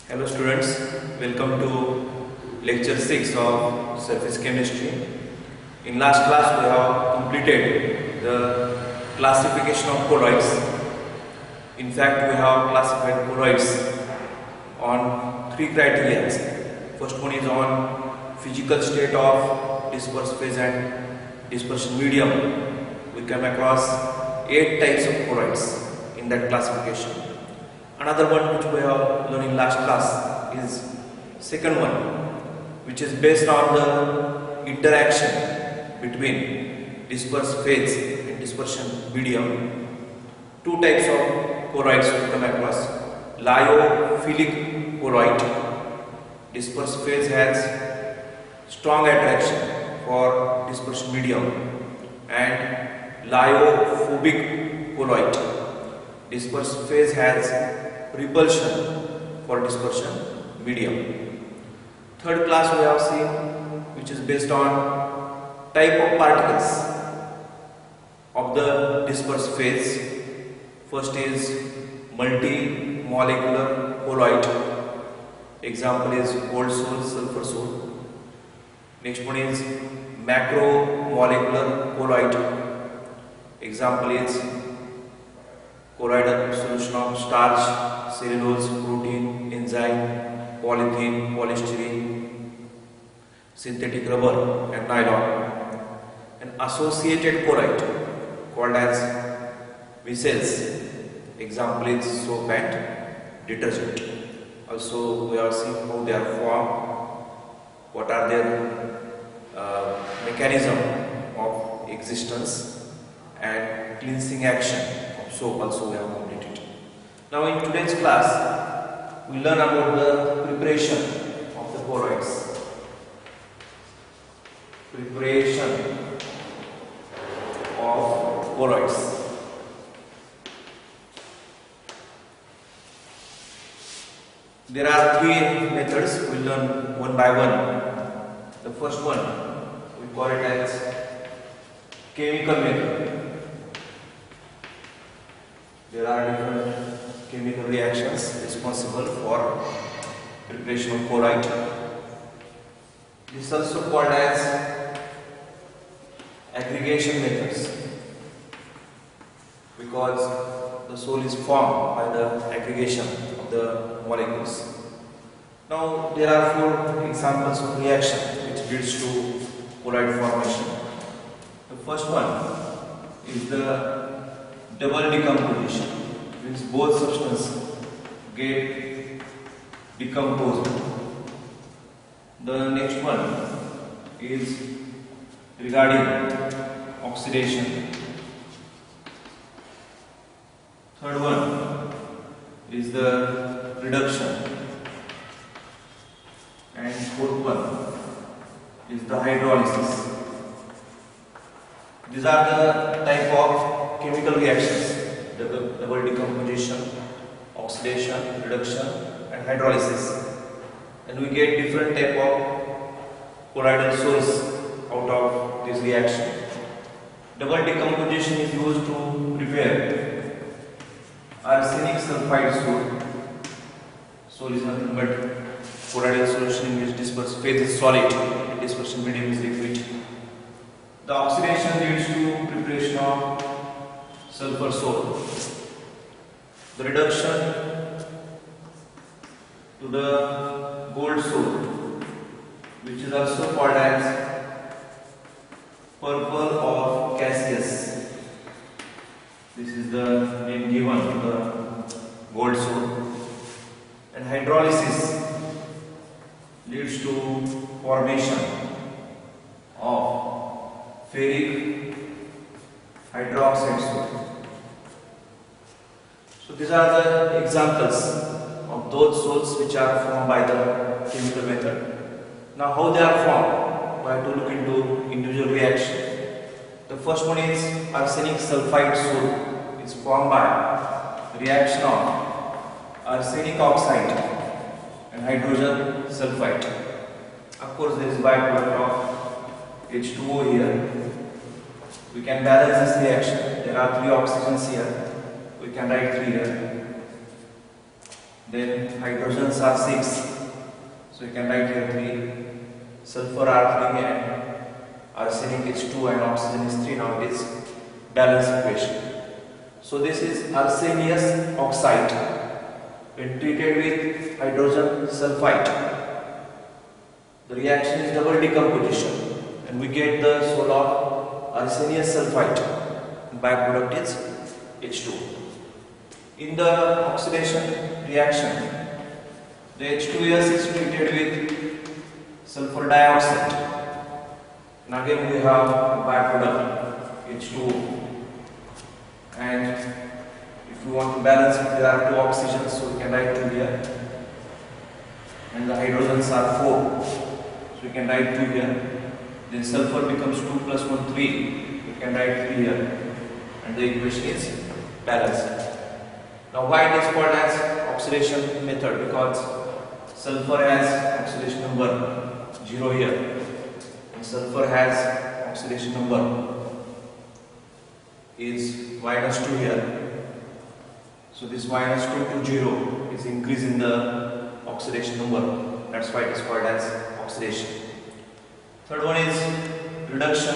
Hello students, welcome to lecture 6 of surface chemistry. In last class we have completed the classification of colloids. In fact, we have classified colloids on three criteria. First one is on physical state of disperse phase and dispersion medium. We came across 8 types of colloids in that classification. Another one which we have learned in last class is second one, which is based on the interaction between disperse phase and dispersion medium. Two types of colloids we come across: lyophilic colloid. Disperse phase has strong attraction for dispersion medium, and lyophobic colloid. Disperse phase has repulsion for dispersion medium. Third class we have seen, which is based on type of particles of the disperse phase. First is multi-molecular colloid. Example is gold sol, sulfur sol. Next one is macromolecular colloid. Example is colloidal solution of starch, cellulose, protein, enzyme, polythene, polystyrene, synthetic rubber and nylon. An associated colloid called as vessels. Example is soap and detergent. Also we have seen how they are formed, what are their mechanism of existence, and cleansing action of soap also we have completed. Now in today's class we learn about the preparation of the colloids. Preparation of colloids. There are three methods. We will learn one by one. The first one we call it as chemical method. There are different chemical reactions responsible for preparation of colloid. This is also called as aggregation methods, because the sol is formed by the aggregation of the molecules. Now there are few examples of reaction which leads to colloid formation. The first one is the double decomposition, means both substances get decomposed. The next one is regarding oxidation. Third one is the reduction, and fourth one is the hydrolysis. These are the type of chemical reactions: double decomposition, oxidation, reduction and hydrolysis. And we get different type of colloidal source out of this reaction. Double decomposition is used to prepare arsenic sulfide sol. Sol is nothing but colloidal solution in which disperse phase is solid and dispersion medium is liquid. The oxidation leads to preparation of sulfur sol. The reduction to the gold sol, which is also called as purple of Cassius. This is the name given to the gold sol. And hydrolysis leads to formation of ferric hydroxide sol. So these are the examples of those salts which are formed by the chemical method. Now how they are formed, we have to look into individual reaction. The first one is arsenic sulfide sol. It's formed by reaction of arsenic oxide and hydrogen sulfide. Of course there is byproduct of H2O here. We can balance this reaction. There are 3 oxygens here. We can write 3 here. Then hydrogens are 6, so you can write here 3. Sulfur are 3 and arsenic is 2 and oxygen is 3. Now it is balanced equation. So this is arsenious oxide. When treated with hydrogen sulfide, the reaction is double decomposition and we get the salt of arsenious sulfide. Byproduct is H2. In the oxidation reaction, the H2S is treated with sulfur dioxide. And again we have byproduct H2O. And if you want to balance it, there are 2 oxygens, so we can write 2 here. And the hydrogens are 4, so we can write 2 here. Then sulfur becomes 2 plus 1, 3. We can write 3 here. And the equation is balanced. Now why it is called as oxidation method? Because sulfur has oxidation number 0 here. And sulfur has oxidation number is -2 here. So this -2 to 0 is increase in the oxidation number. That's why it is called as oxidation. Third one is reduction.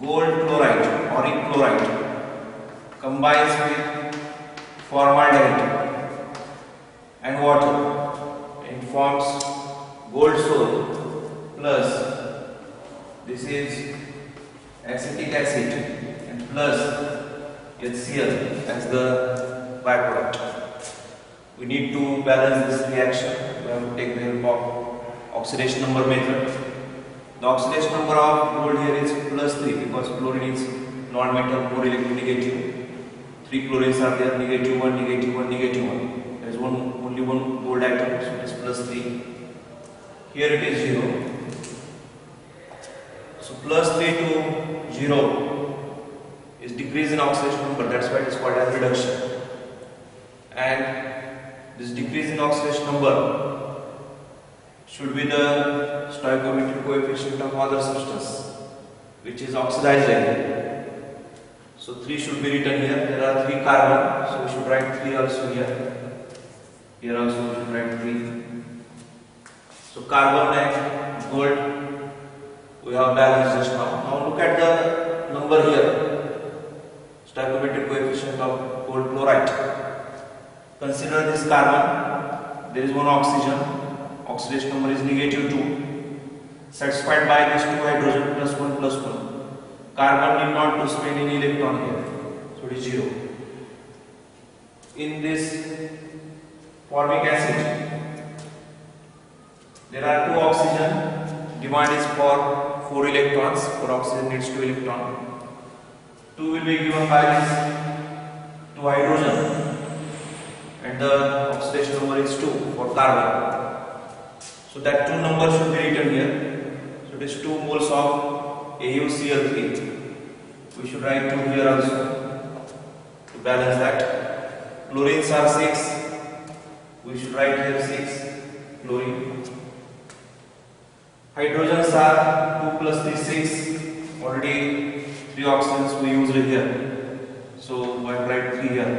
Gold chloride, auric chloride combines with formaldehyde and water and forms gold salt plus this is acetic acid and plus HCl as the byproduct. We need to balance this reaction. We have to take the help of oxidation number method. The oxidation number of gold here is +3 because chlorine is non-metal, more electronegative. 3 chlorines are there, -1, -1, -1. There is only one gold atom, so it is +3. Here it is 0. So +3 to 0 is decrease in oxidation number. That's why it is called as reduction. And this decrease in oxidation number should be the stoichiometric coefficient of other substance, which is oxidizing. So 3 should be written here. There are 3 carbon, so we should write 3 also here. Here also we should write 3. So carbon and gold we have balanced just now. Now look at the number here. Stoichiometric coefficient of gold chloride. Consider this carbon. There is one oxygen. Oxidation number is -2. Satisfied by this 2 hydrogen +1 +1. Carbon need not to spend any electron here, so it is 0. In this formic acid, there are 2 oxygen. Demand is for 4 electrons. For oxygen needs 2 electrons. 2 will be given by this 2 hydrogen, and the oxidation number is 2 for carbon. So that 2 number should be written here. So it is 2 moles of AuCl3. We should write 2 here also to balance that. Chlorines are 6. We should write here 6 chlorine. Hydrogens are 2 plus 3 6. Already 3 oxygens we used here. So I write 3 here.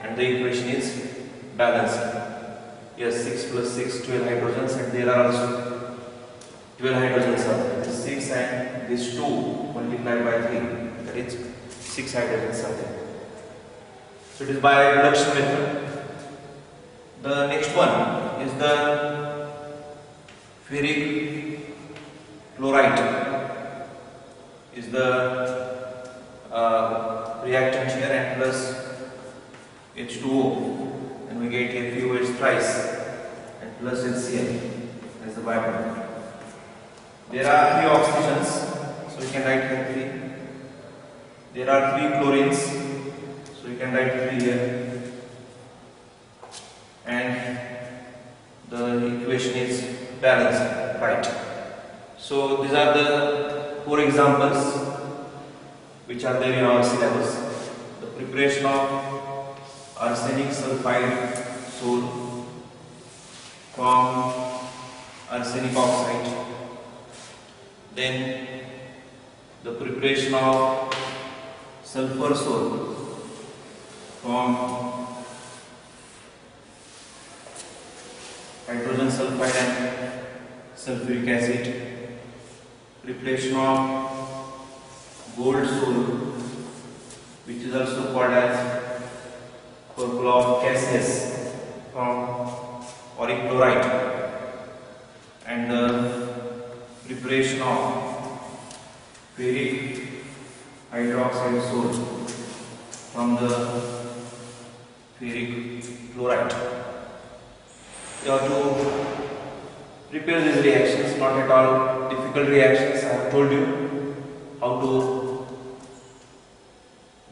And the equation is balanced. Yes, 6 plus 6, 12 hydrogens, and there are also 12 hydrogens are there. This 6 and this 2 multiplied by 3, that is 6 hydrogens are there. So it is by reduction method. The next one is the ferric chloride. Is the reactant here and plus H2O. And we get here FeOH thrice and plus HCl as the byproduct. There are 3 oxygens, so you can write here 3. There are 3 chlorines, so you can write 3 here. And the equation is balanced, right? So these are the 4 examples which are there in our syllabus. The preparation of arsenic sulfide salt from arsenic oxide, then the preparation of sulfur salt from hydrogen sulfide and sulfuric acid, preparation of gold soul, which is also called as purple of cassius from auric chloride, and the preparation of ferric hydroxide soul from the ferric chloride. You have to prepare these reactions, not at all difficult reactions. I have told you how to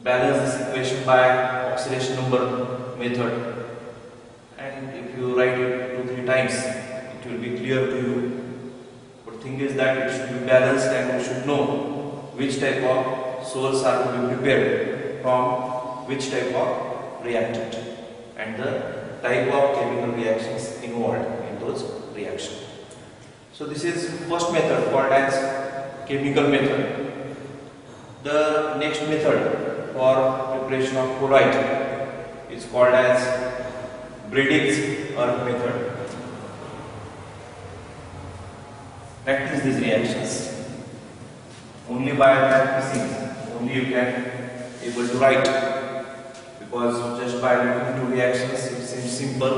balance this equation by oxidation number method, and if you write it 2-3 times, it will be clear to you. But the thing is that it should be balanced, and you should know which type of salts are to be prepared from which type of reactant and the type of chemical reactions involved in those reactions. So this is first method called as chemical method. The next method for preparation of chloride is called as Bradig's earth method. Practice these reactions. Only by practicing, only you can able to write, because just by looking to reactions it seems simple.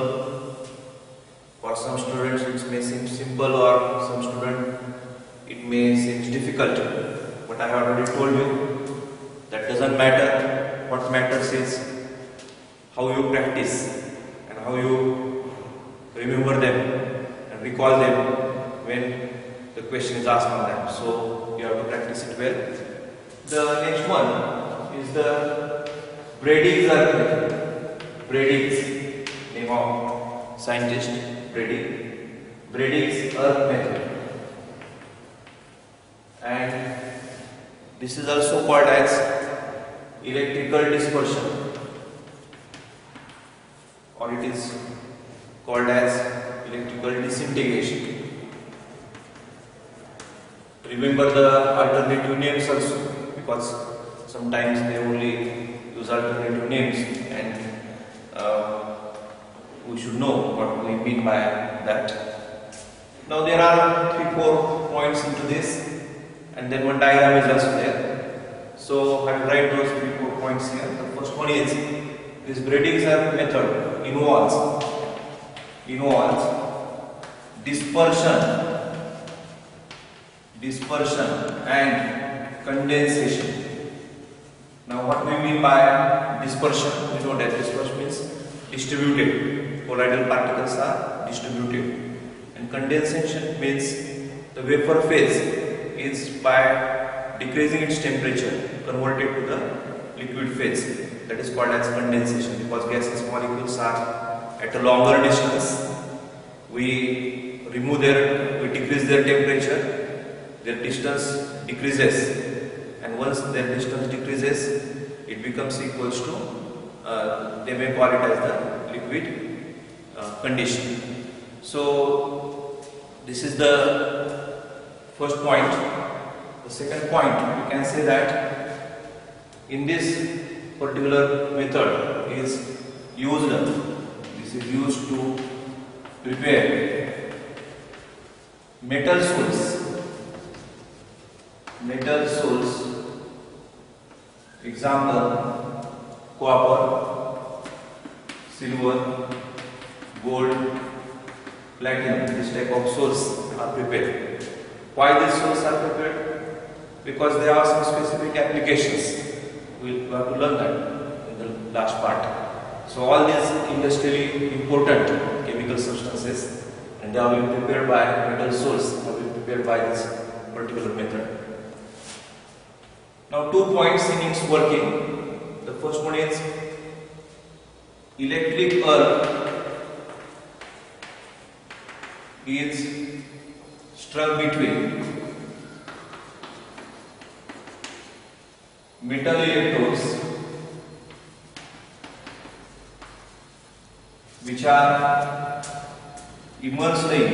For some students it may seem simple, or some student it may seem difficult, but I have already told you that doesn't matter. What matters is how you practice and how you remember them and recall them when the question is asked on them. So you have to practice it well. The next one is the Bradig's earth method. Bradig's, name of scientist, Bradig. Bradig's earth method, and this is also called as electrical dispersion, or it is called as electrical disintegration. Remember the alternative names also, because sometimes they only use alternative names, and we should know what we mean by that. Now there are 3-4 points into this, and then one diagram is also there. So I will write those 3-4 points here. The first one is this Bradig's earth method involves dispersion and condensation. Now what we mean by dispersion? We know that dispersion means distributed. Colloidal particles are distributed, and condensation means the vapor phase is by decreasing its temperature converted to the liquid phase. That is called as condensation, because gaseous molecules are at a longer distance. We decrease their temperature, their distance decreases, and once their distance decreases, it becomes equals to, they may call it as the liquid condition. So this is the first point. The second point, we can say that in this particular method is used, this is used to prepare metal salts. Example: copper, silver, gold, platinum. This type of salts are prepared. Why these salts are prepared? Because there are some specific applications. We will have to learn that in the last part. So all these industrially important chemical substances, and they are being prepared by metal salts, are being prepared by this particular method. Now 2 points in its working. The first one is electric earth is struck between metal electrodes which are immersed in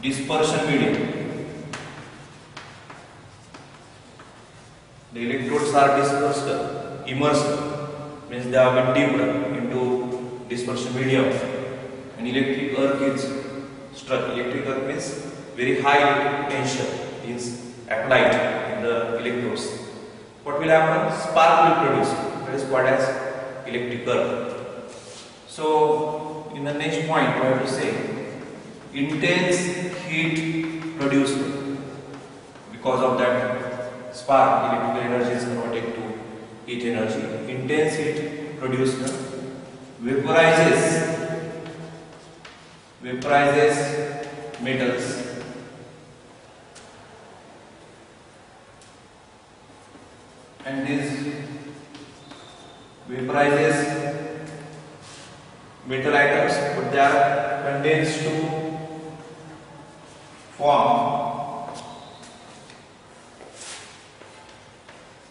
dispersion medium. The electrodes are immersed, means they have been dipped into dispersion medium, and electric arc is struck. Electric arc means very high tension is applied in the electrodes. What will happen? Spark will produce. That is called as electric arc. So in the next point, we have to say intense heat produced. Because of that spark, electrical energy is converted to heat energy. Intense heat produced vaporizes metals and this vaporizes metal items, but they are condensed to form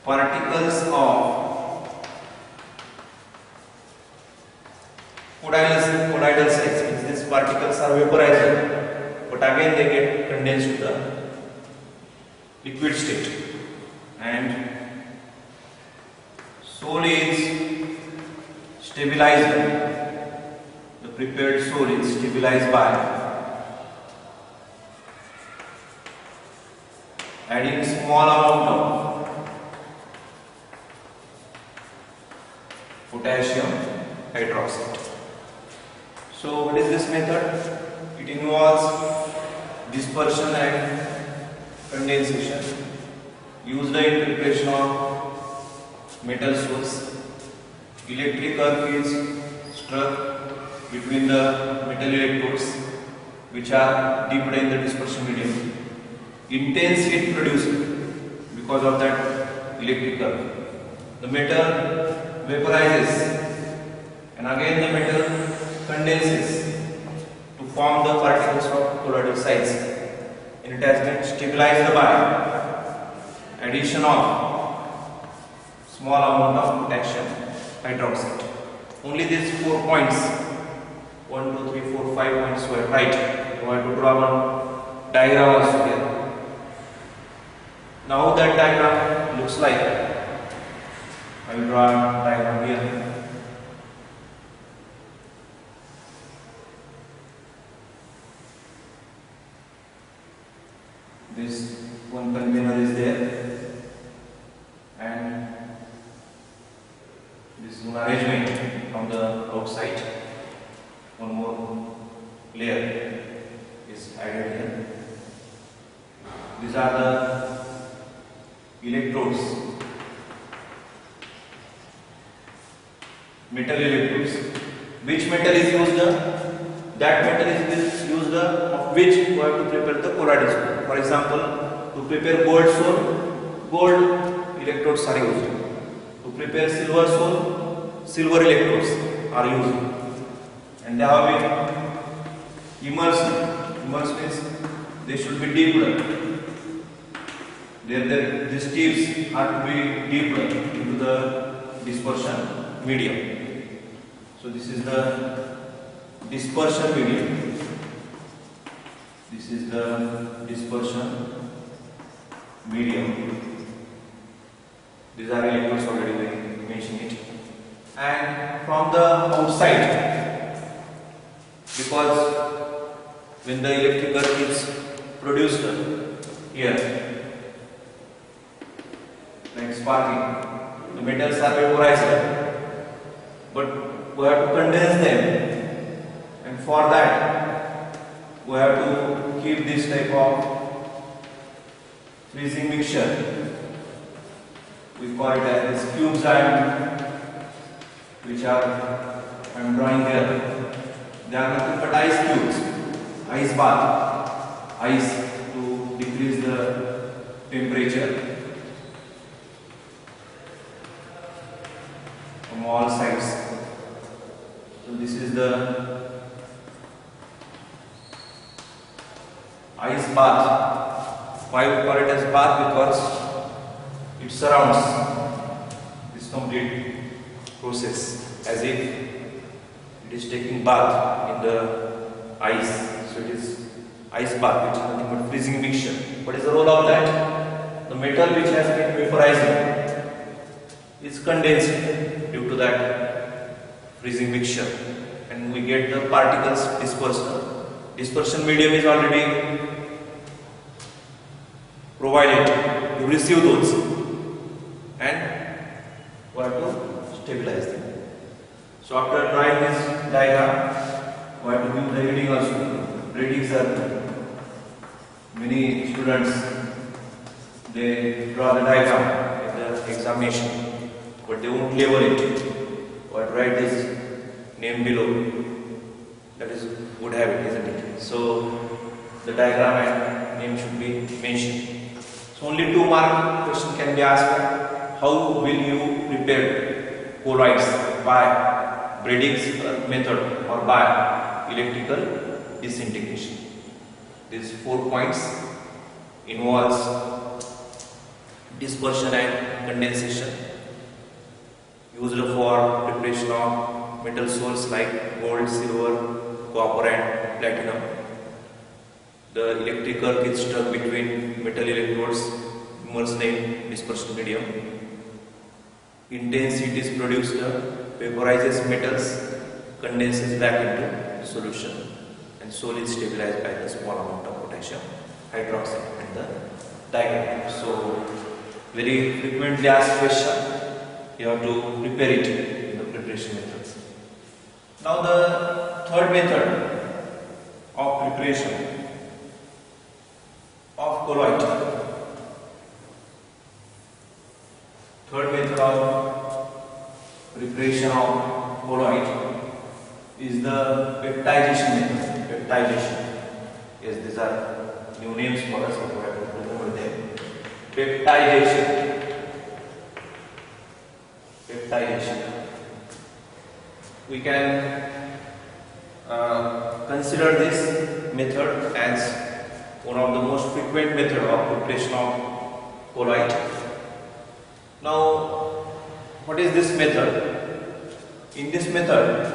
particles of colloidal size. Means these particles are vaporized, but again they get condensed to the liquid state, and soul is stabilized. The prepared soul is stabilized by adding small amount of potassium hydroxide. So what is this method? It involves dispersion and condensation used in preparation of metal souls. Electric arc is struck between the metal electrodes which are dipped in the dispersion medium. Intense heat produced because of that electric arc. The metal vaporizes and again the metal condenses to form the particles of colloidal size, and it has been stabilized by addition of small amount of potassium hydroxide. Only these 4 points, 1, 2, 3, 4, 5 points were right. So I have to draw one diagram also here. Now that diagram looks like, I will draw a diagram here. This one container is there, and this is an arrangement from the outside. One more layer is added here. These are the electrodes, metal electrodes. Which metal is used? That metal is used of which we have to prepare the colloidal soul. For example, to prepare gold soul, gold electrodes are used. To prepare silver soul, silver electrodes are used. And they have been immersed. Immersed means they should be dipped. These tips are to be dipped into the dispersion medium. So this is the dispersion medium. This is the dispersion medium. These are electrodes already mentioned it. And from the outside, because when the electric arc is produced here, like sparking, the metals are vaporized, but we have to condense them, and for that we have to keep this type of freezing mixture. We call it as cubes, which are I am drawing here. They are nothing but ice cubes, ice bath, ice to decrease the temperature from all sides. So this is the ice bath. Why we call it as bath? Because it surrounds this complete process as if it is taking bath in the ice. So it is ice bath, which is nothing but freezing mixture. What is the role of that? The metal which has been vaporized is condensed due to that freezing mixture. and we get the particles dispersal. Dispersion medium is already provided to receive those, and we have to stabilize them. So after drawing this diagram, we have to give the reading also. Readings are many students, they draw the diagram in the examination, but they won't label it or write this name below. That is good habit, isn't it? So the diagram and name should be mentioned. So only 2 mark question can be asked. How will you prepare colloids? By Bradig's method or by electrical disintegration. These 4 points involves dispersion and condensation, used for preparation of metal salts like gold, silver, copper and platinum. The electric arc is struck between metal electrodes immersed in dispersion medium. Intense heat is produced, vaporizes metals, condenses back into solution, and sol is stabilized by the small amount of potassium hydroxide in the diagram. So very frequently asked question, you have to prepare it in the preparation methods. Now the third method of preparation of colloid. Third method of preparation of colloid is the peptidation method. Peptidation. Yes, these are new names for us, so we have to remember them. Peptidation. Peptidation. We can consider this method as one of the most frequent method of preparation of colloid. Now, what is this method? In this method,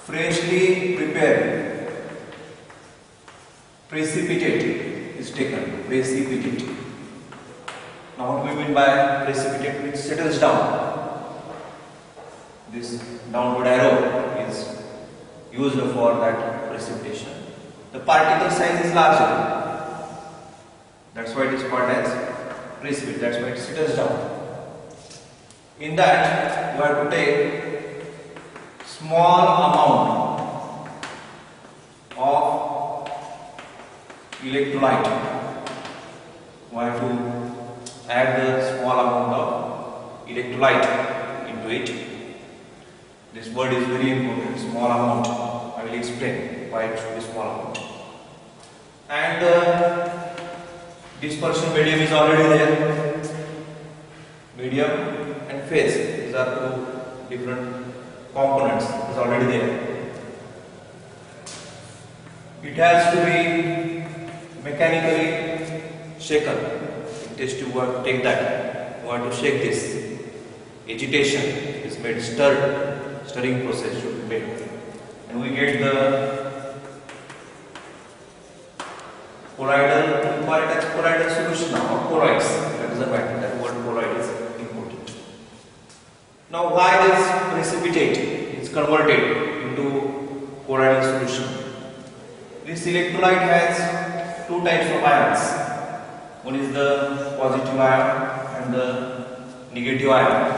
freshly prepared precipitate is taken. Precipitate. Now, what we mean by precipitate? It settles down. This downward arrow is used for that precipitation. The particle size is larger. That's why it is called as precipitate. That's why it settles down. In that, you have to take small amount of electrolyte. We have to add the small amount of electrolyte into it. This word is very important, small amount. I will explain why it should be small amount. And dispersion medium is already there. Medium and phase, these are 2 different components, is already there. It has to be mechanically shaken. In test tube, take that. You want to shake this. Agitation is made, stirring process should be made. And we get the colloidal, colloidal solution now, or colloids. That is the matter, that word colloid is important. Now, why this precipitate is converted into colloidal solution? This electrolyte has 2 types of ions. One is the positive ion and the negative ion.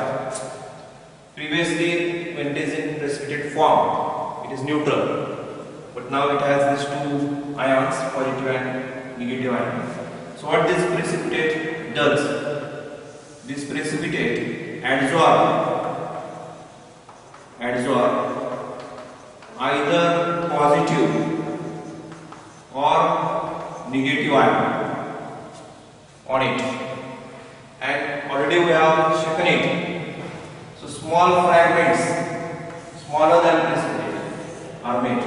Previously, when it is in precipitate form, it is neutral. But now it has these 2 ions, positive and negative ion. So what this precipitate does? This precipitate adsorb either positive or negative ion on it. And already we have shaken it. So small fragments, smaller than precipitate, are made.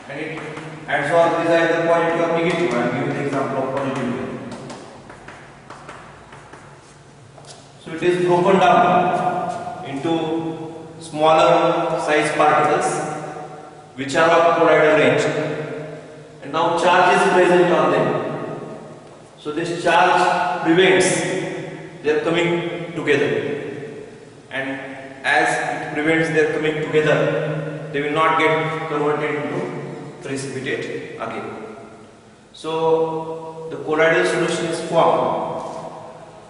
And it adsorbs is either positive or negative. I am giving the example of positive. So it is broken down into smaller size particles which are of colloidal range, and now charge is present on them. So this charge prevents their coming together, and as it prevents their coming together, they will not get converted into precipitate again. So the colloidal solution is formed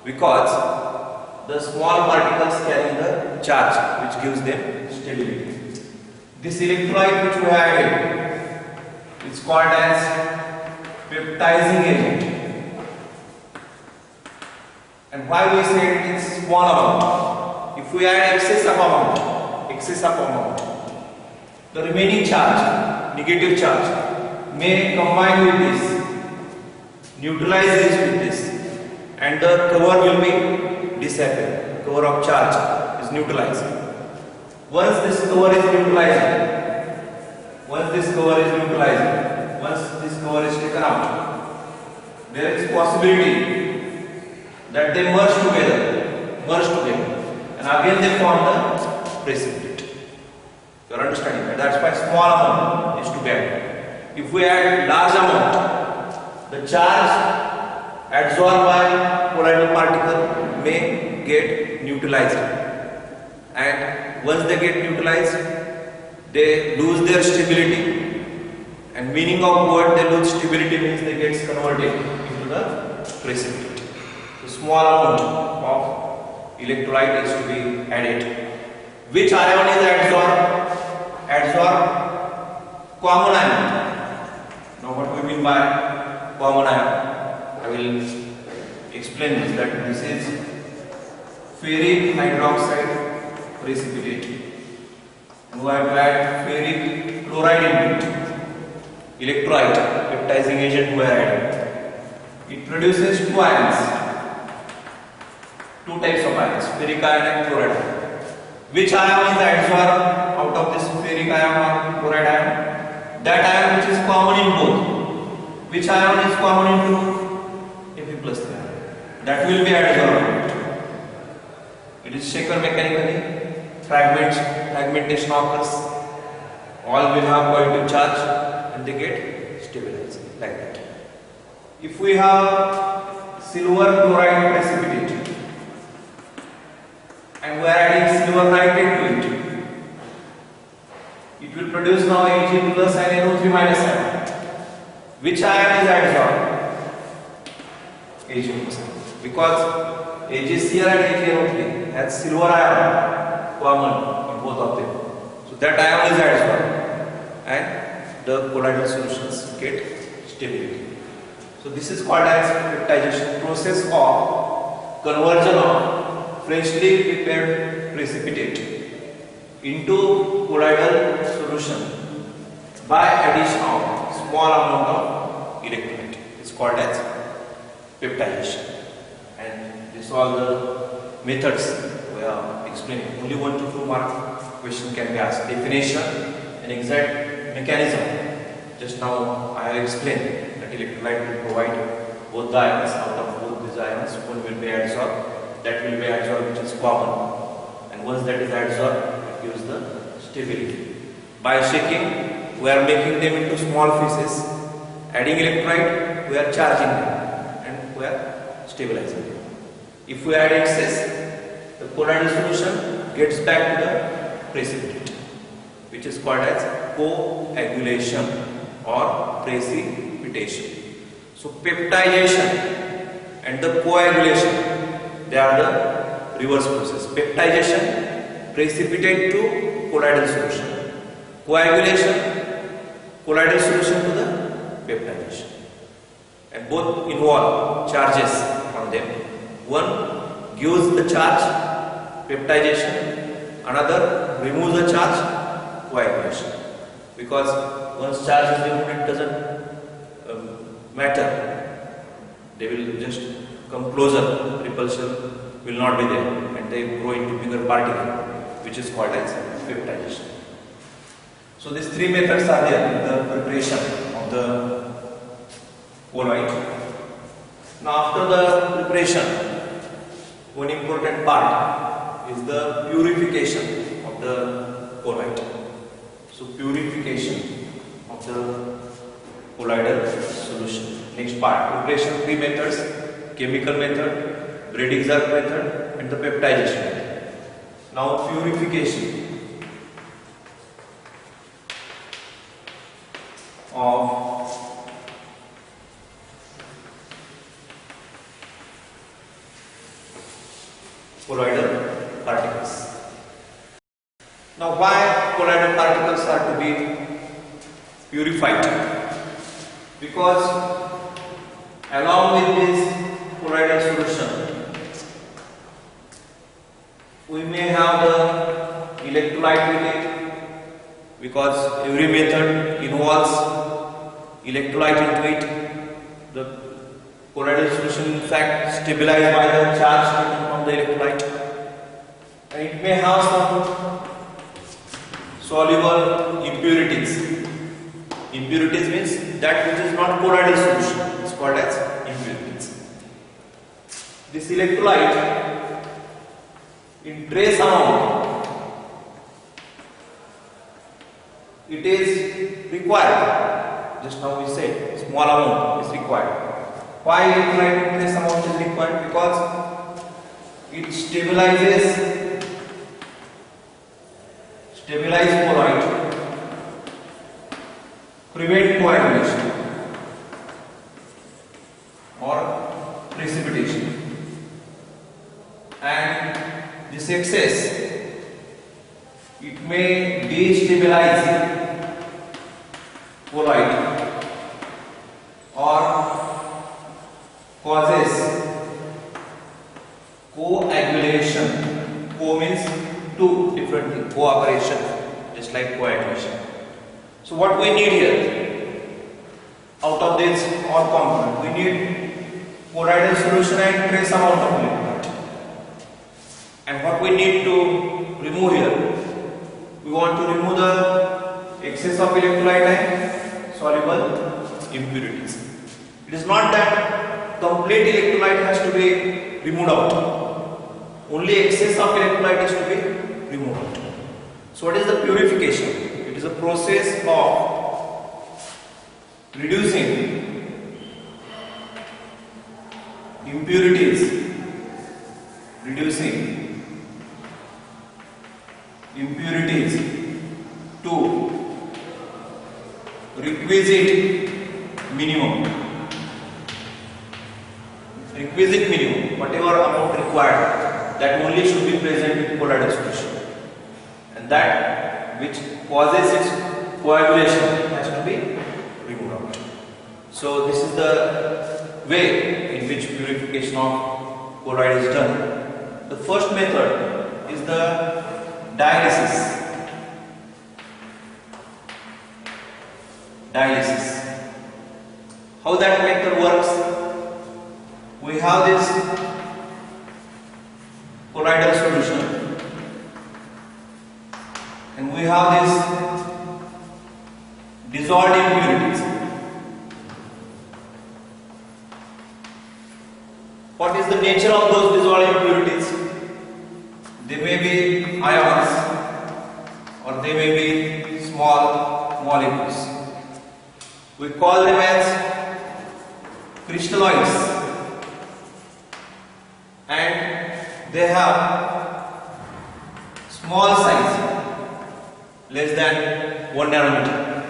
because the small particles carry the charge which gives them stability. This electrolyte which we have added is called as peptizing agent. And why we say it is small amount? If we add excessive amount, the remaining charge, negative charge, may combine with this, neutralize this with this, and the cover will be disappear. Cover of charge is neutralized. Once this cover is taken out, there is possibility that they merge together, and again they form the precipitate. You are understanding that? That's why small amount is to be added. If we add large amount, the charge absorbed by colloidal particle may get neutralized, and once they get neutralized, they lose their stability. And meaning of word they lose stability means they get converted into the precipitate. So small amount of electrolyte is to be added. Which ion is adsorbed? Adsorb common ion. Now what we mean by common ion? I will explain this, that this is ferric hydroxide precipitate. And we have added ferric chloride into it. Electrolyte, peptizing agent we are adding. It produces two ions, two types of ions, ferric ion and chloride ion. Which ion is adsorbed out of this ferric ion or chloride ion? That ion which is common in both. Which ion is common in Fe plus ion? That will be adsorbed. It is shaken mechanically, fragmentation occurs, all will have positive charge and they get stabilized like that. If we have silver chloride precipitate and we are adding silver nitrate to it, it will produce now Ag plus and NO3 minus ion. Which ion is adsorbed? Ag plus, because AgCl and AgNO3 has silver ion common in both of them. So that ion is adsorbed and the colloidal solutions get stability. So this is called as peptization process of conversion of freshly prepared precipitate into colloidal solution by addition of small amount of electrolyte. It's called as peptization. And this all the methods we are explaining. Only 1 to 2 mark question can be asked. Definition and exact mechanism. Just now I have explained that electrolyte will provide both the ions. Out of both these ions, one will be adsorbed, that will be adsorbed which is common, and once that is adsorbed, it gives the stability. By shaking, we are making them into small pieces. Adding electrolyte, we are charging them and we are stabilizing them. If we add excess, the colloidal solution gets back to the precipitate, which is called as coagulation or precipitation. So peptization and the coagulation, they are the reverse process. Peptization, precipitate to colloidal solution. Coagulation, colloidal solution to the peptization. And both involve charges on them. One gives the charge, peptization, another removes the charge, coagulation. Because once charge is removed, it doesn't matter. They will just come closer, repulsion will not be there, and they grow into bigger particle, which is called as peptization. So these three methods are there in the preparation of the colloid. Now after the preparation, one important part is the purification of the colloid. So purification of the colloidal solution. Next part, preparation, three methods: chemical method, Bredig-Zerk method, and the peptization method. Now purification. of colloidal particles. Now, why colloidal particles are to be purified? Because along with this colloidal solution, we may have the electrolyte with it, because every method involves electrolyte into it. The colloidal solution in fact stabilized by the charge taken from the electrolyte, and it may have some soluble impurities. Impurities means that which is not colloidal solution, is called as impurities. This electrolyte in trace amount, it is required. Just now we said small amount is required. Why electrolyte in trace amount is required? Because it stabilizes colloid, prevent coagulation or precipitation, and this excess, it may destabilize colloid or causes coagulation. Co means two different things, cooperation, just like coagulation. So what we need here, out of this all component, we need colloidal solution and trace amount of electrolyte. And what we need to remove here, we want to remove the excess of electrolyte and soluble impurities. It is not that complete electrolyte has to be removed out. Only excess of electrolyte is to be removed out. So what is the purification? It is a process of reducing impurities to requisite minimum, whatever amount required, that only should be present in colloidal solution, and that which causes its coagulation has to be removed out. So this is the way in which purification of colloid is done. The first method is the dialysis. How that method works? We have this colloidal solution and we have this dissolved impurities. What is the nature of those dissolved impurities? They may be ions or they may be small molecules. We call them as crystalloids, and they have small size, less than 1 nanometer,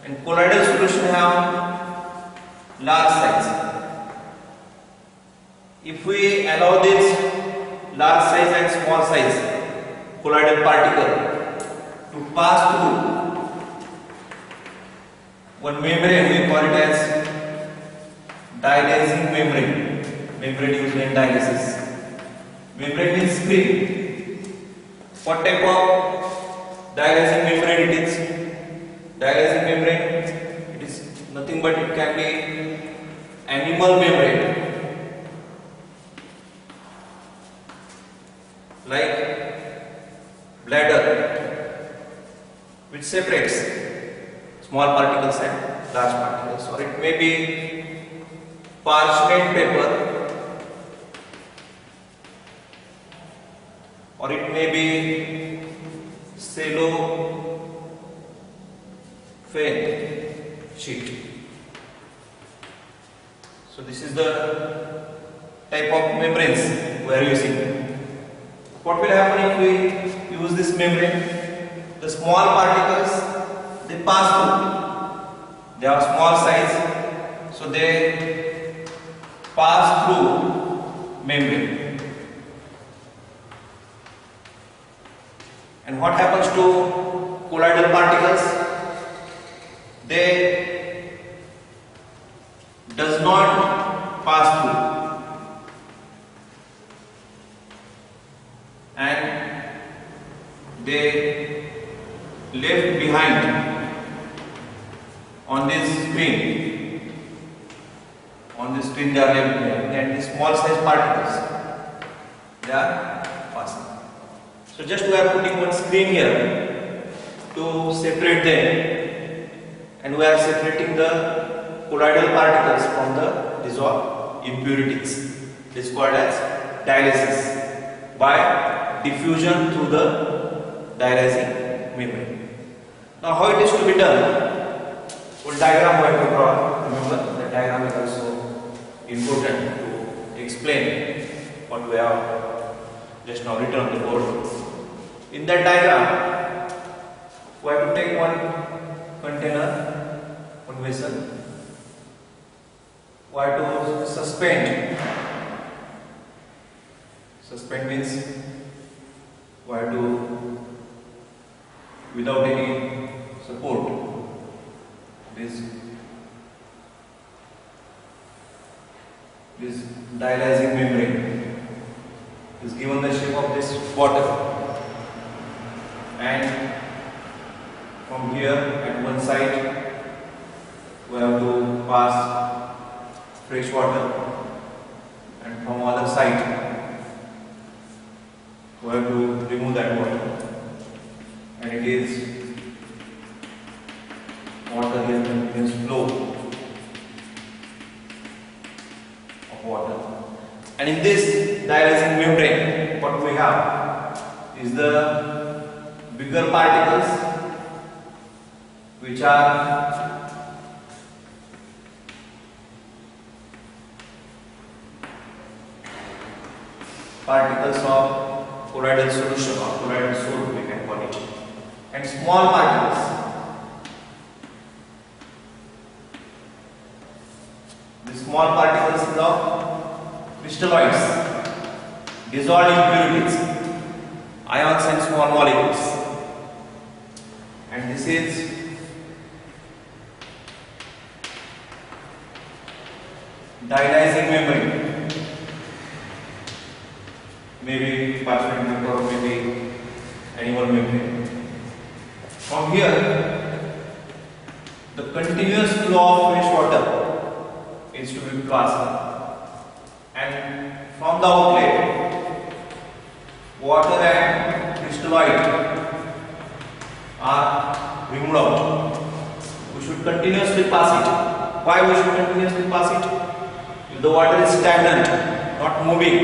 and colloidal solution have large size. If we allow this large size and small size colloidal particle to pass through one membrane, we call it as dialysing membrane used in dialysis. Membrane means screen. What type of dialysing membrane it is? Dialysing membrane, it is nothing but it can be animal membrane, like bladder, which separates small particles and large particles, or it may be parchment paper, or it may be cellophane sheet. So this is the type of membranes we are using. What will happen if we use this membrane? The small particles, they pass through, They have small size, so they pass through membrane. And what happens to colloidal particles? They does not pass through, and they left behind on this screen. On this screen they are left behind, and the small size particles they are passing. So just we are putting one screen here to separate them, and we are separating the colloidal particles from the dissolved impurities. It is called as dialysis by diffusion through the dialysing membrane. Now how it is to be done? One diagram we have to draw. Remember, the diagram is also important to explain what we have just now written on the board. In that diagram, we have to take one container, one vessel. We have to suspend. Suspend means we have to, without any support, this dialysing membrane is given the shape of this water, and from here at one side we have to pass fresh water, and from other side we have to remove that water, and it is water here, continuous flow of water. And in this dialysing membrane, what we have is the bigger particles, which are particles of colloidal solution or colloidal solute, we can call it, and small particles. The small particles of crystalloids, dissolved impurities, ions and small molecules. And this is dialysing membrane, maybe parchment paper or maybe animal membrane. From here, the continuous flow of fresh water is to be passed, and from the outlet, water and crystalloid are removed out. We should continuously pass it. Why we should continuously pass it? If the water is stagnant, not moving,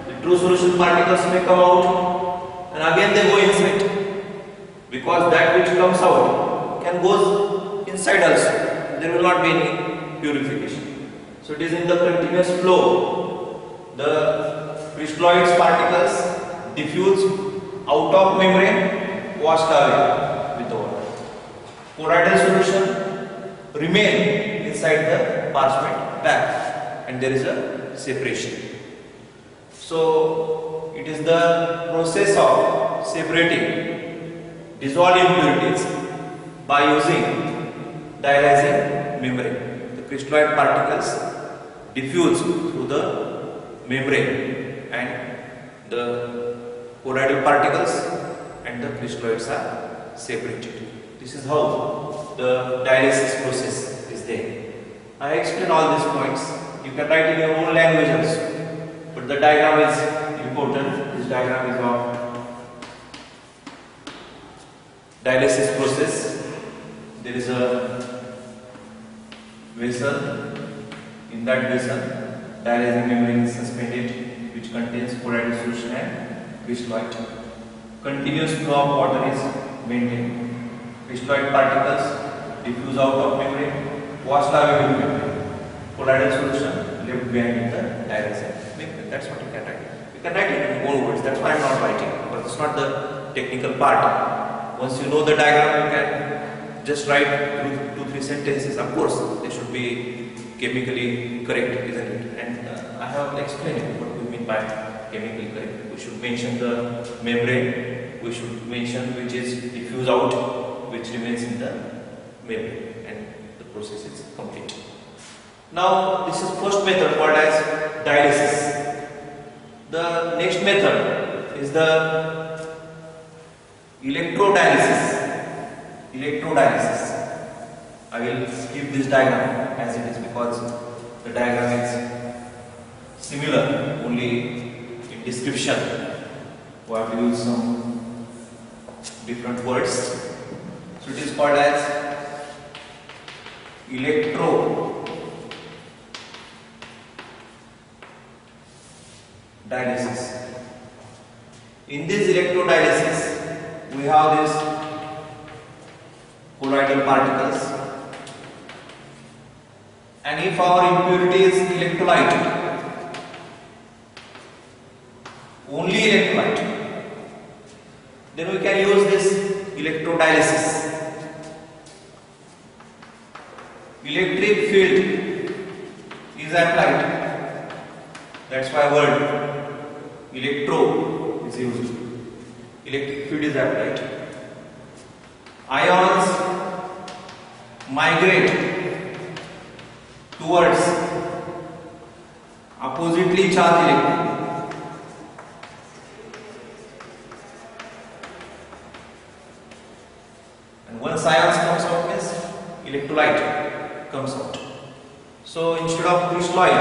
the true solution particles may come out and again they go inside, because that which comes out can go inside also. There will not be any purification. So it is in the continuous flow. The crystalloids particles diffuse out of membrane, washed away with the water. Colloidal solution remain inside the parchment bag, and there is a separation. So it is the process of separating dissolved impurities by using dialysing membrane. The crystalloid particles diffuse through the membrane, and the colloidal particles and the crystalloids are separated. This is how the dialysis process is there. I explain all these points. You can write in your own language also, but the diagram is important. This diagram is of dialysis process. There is a vessel. In that vessel, dialysing membrane is suspended, which contains colloidal solution and crystalloid. Continuous flow of water is maintained. Crystalloid particles diffuse out of membrane, washed away with membrane. Colloidal solution left behind in the dialysing membrane. That's what you can write. You can write it in own words. That's why I am not writing, because it's not the technical part. Once you know the diagram, you can just write 2-3 sentences. Of course, they should be chemically correct, isn't it? And I have explained what we mean by chemically correct. We should mention the membrane, we should mention which is diffused out, which remains in the membrane, and the process is complete. Now, this is first method called as dialysis. The next method is the electrodialysis. I will skip this diagram as it is because the diagram is similar, only in description we have to use some different words. So it is called as electrodialysis. In this electrodialysis, we have this colloidal particles, and if our impurity is electrolyte, only electrolyte, then we can use this electrodialysis. Electric field is applied, that's why word electro is used. Electric field is applied. Ions migrate towards oppositely charged electron. And once ions comes out means electrolyte comes out. So instead of crystalloid,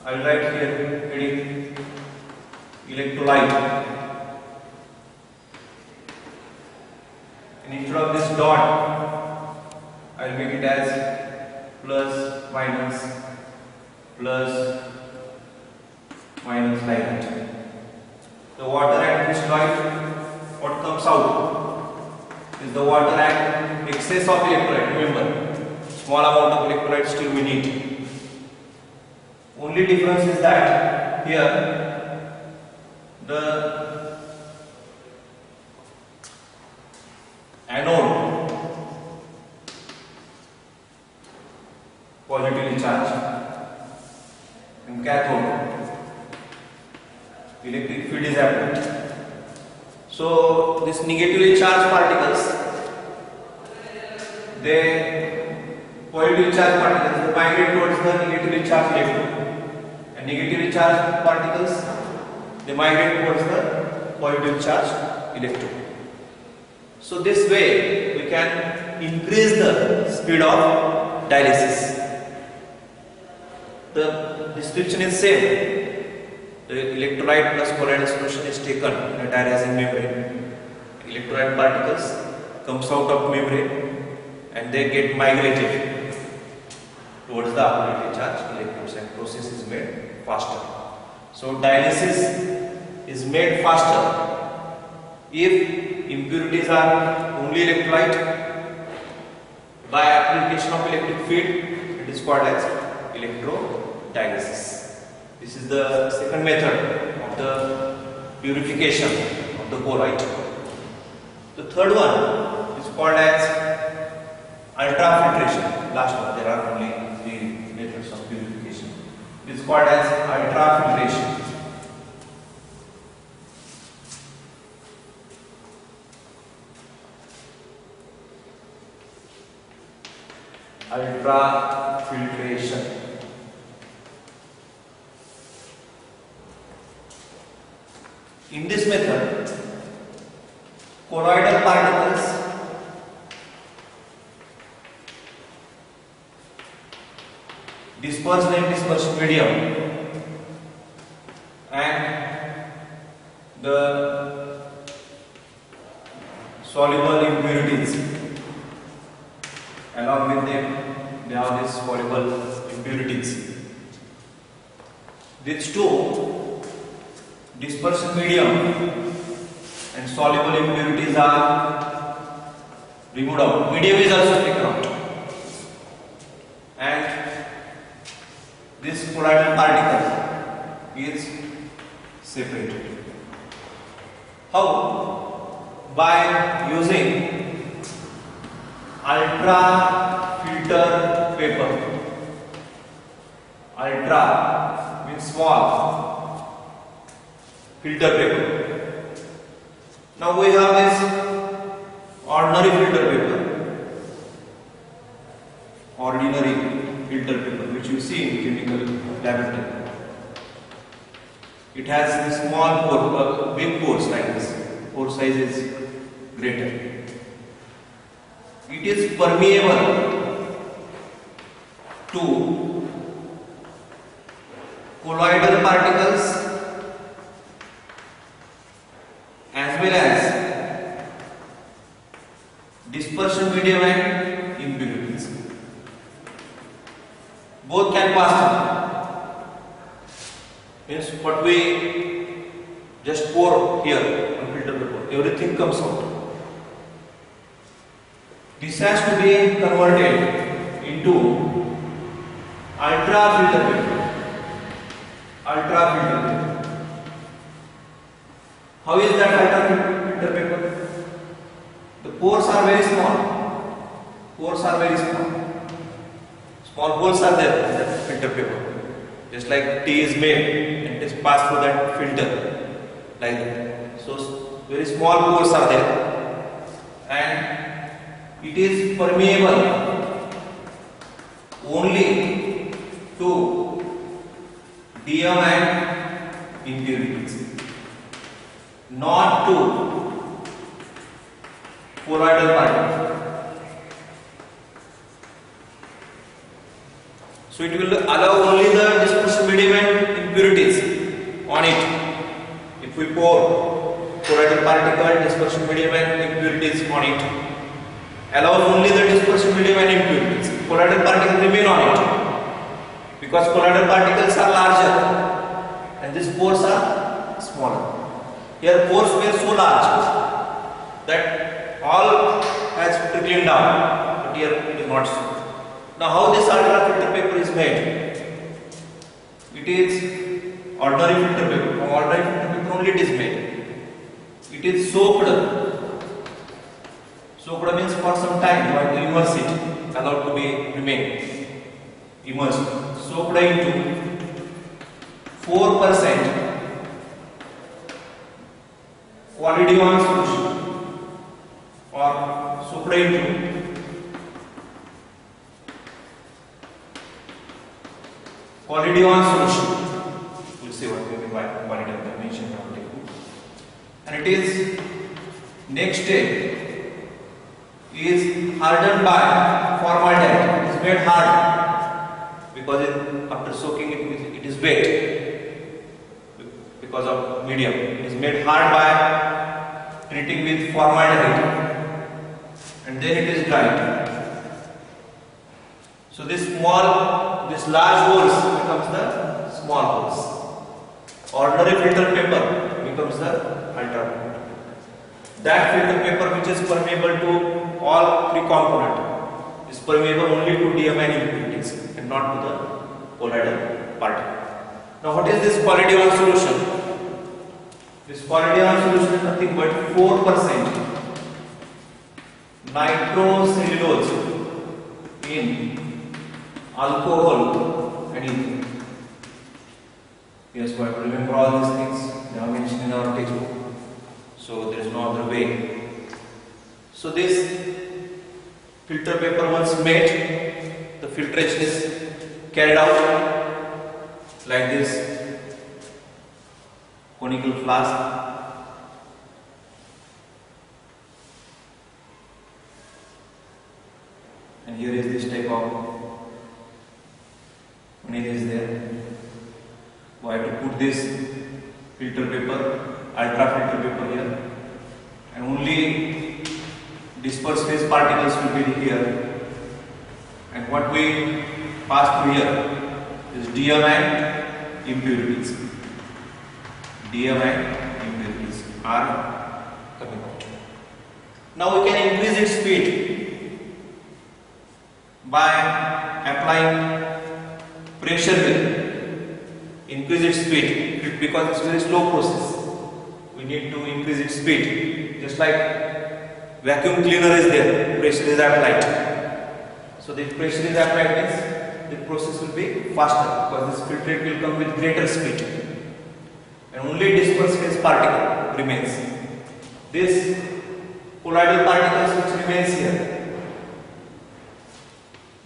I will write here heading electrolyte. And instead of this dot, I will make it as plus minus like that. The water and crystalloid, what comes out is the water and excess of electrolyte. Remember, small amount of electrolyte still we need. Only difference is that here the anode positively charged and cathode electric field is applied. So this negatively charged particles, they positively charged particles, they migrate towards the negatively charged electron, and negatively charged particles, they migrate towards the positively charged electron. So this way we can increase the speed of dialysis. The description is same. The electrolyte plus colloidal solution is taken in a dialyzing membrane. Electrolyte particles comes out of membrane and they get migrated towards the oppositely charged electrons, and process is made faster. So dialysis is made faster if impurities are only electrolyte. By application of electric field, it is called as electrodialysis. This is the second method of the purification of the colloid. The third one is called as ultrafiltration. Last one, there are only three methods of purification. It is called as ultrafiltration. Ultrafiltration. In this method, colloidal particles dispersed in dispersion medium and the soluble impurities, along with them they have these soluble impurities. These two, dispersion medium and soluble impurities, are removed out. Medium is also taken out, and this colloidal particle is separated. How? By using ultra filter paper. Ultra means small, filter paper. Now we have this ordinary filter paper. Ordinary filter paper which you see in chemical laboratory. It has a small pore, big pores like this. Pore size is greater. It is permeable to colloidal particles as well as dispersion medium and impurities. Both can pass through. Means what we just pour here on filter paper, everything comes out. This has to be converted into ultra filter paper. Ultra filter paper. How is that ultra filter paper? The pores are very small. Pores are very small. Small holes are there in that filter paper. Just like tea is made and it is passed through that filter like that. So very small pores are there and it is permeable only to DM and impurities, not to colloidal particles. So it will allow only the dispersion medium and impurities on it. If we pour colloidal particle, dispersion medium and impurities on it, allows only the dispersion medium and impurities. Colloidal particles remain on it because colloidal particles are larger and these pores are smaller. Here pores were so large that all has trickled down, but here it is not so. Now how this ultra filter paper is made? It is ordinary filter paper. From ordinary filter paper only it is made. It is soaked. Soaked means for some time you have to immerse it, allowed to be remain immersed. Soaked into 4% qualidion solution or soaked into qualidion solution. We'll see what we mean by qualidion dimension. And it is next step is hardened by formaldehyde. It is made hard because after soaking it is wet because of medium. It is made hard by treating with formaldehyde and then it is dried. So this large holes becomes the small holes. Ordinary filter paper becomes the ultra filter. That filter paper which is permeable to all three components is permeable only to DM and impurities and not to the colloidal particle. Now what is this qualidion solution? This qualidion solution is nothing but 4% nitrocellulose in alcohol and ether. Yes, but remember all these things they are mentioned in our textbook. So there is no other way. So this filter paper once made, the filtration is carried out like this conical flask. And here is this type of nail is there. We have to put this filter paper, ultra filter paper here, and only dispersed phase particles will be here. And what we pass through here is DM and impurities. DM and impurities are coming out. Now we can increase its speed by applying pressure here. Increase its speed because it's a very slow process. We need to increase its speed. Just like vacuum cleaner is there, pressure is applied. So the pressure is applied means the process will be faster because this filtrate will come with greater speed and only dispersed phase particle remains. This colloidal particles which remains here,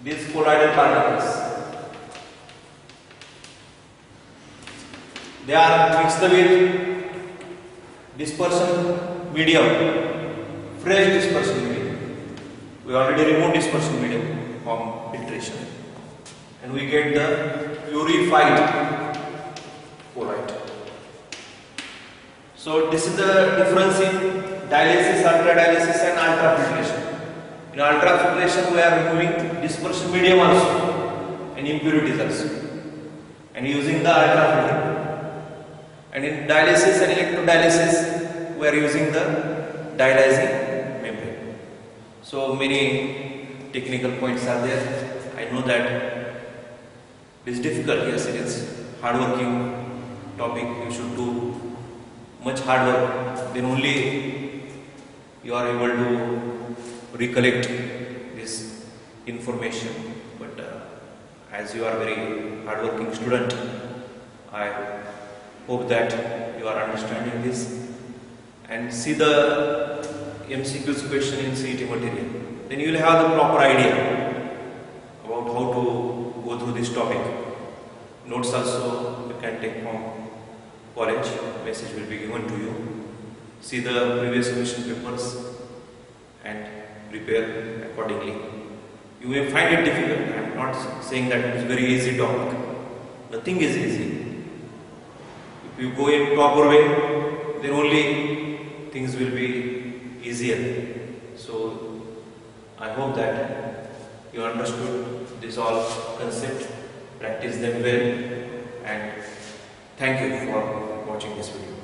these colloidal particles, they are mixed with dispersion medium, fresh dispersion medium. We already removed dispersion medium from filtration and we get the purified colloid. So this is the difference in dialysis, ultradialysis and ultrafiltration. In ultrafiltration we are removing dispersion medium also and impurities also and using the ultrafilter. And in dialysis and electrodialysis we are using the dialyzing membrane. So many technical points are there. I know that it is difficult, yes it is hardworking topic, you should do much hard work, then only you are able to recollect this information. But as you are very hardworking student, I hope that you are understanding this and see the MCQs question in CET material. Then you will have the proper idea about how to go through this topic. Notes also you can take from college, message will be given to you. See the previous question papers and prepare accordingly. You may find it difficult. I am not saying that it is very easy topic. Nothing is easy. If you go in proper way, then only things will be easier. So I hope that you understood this all concept, practice them well, and thank you for watching this video.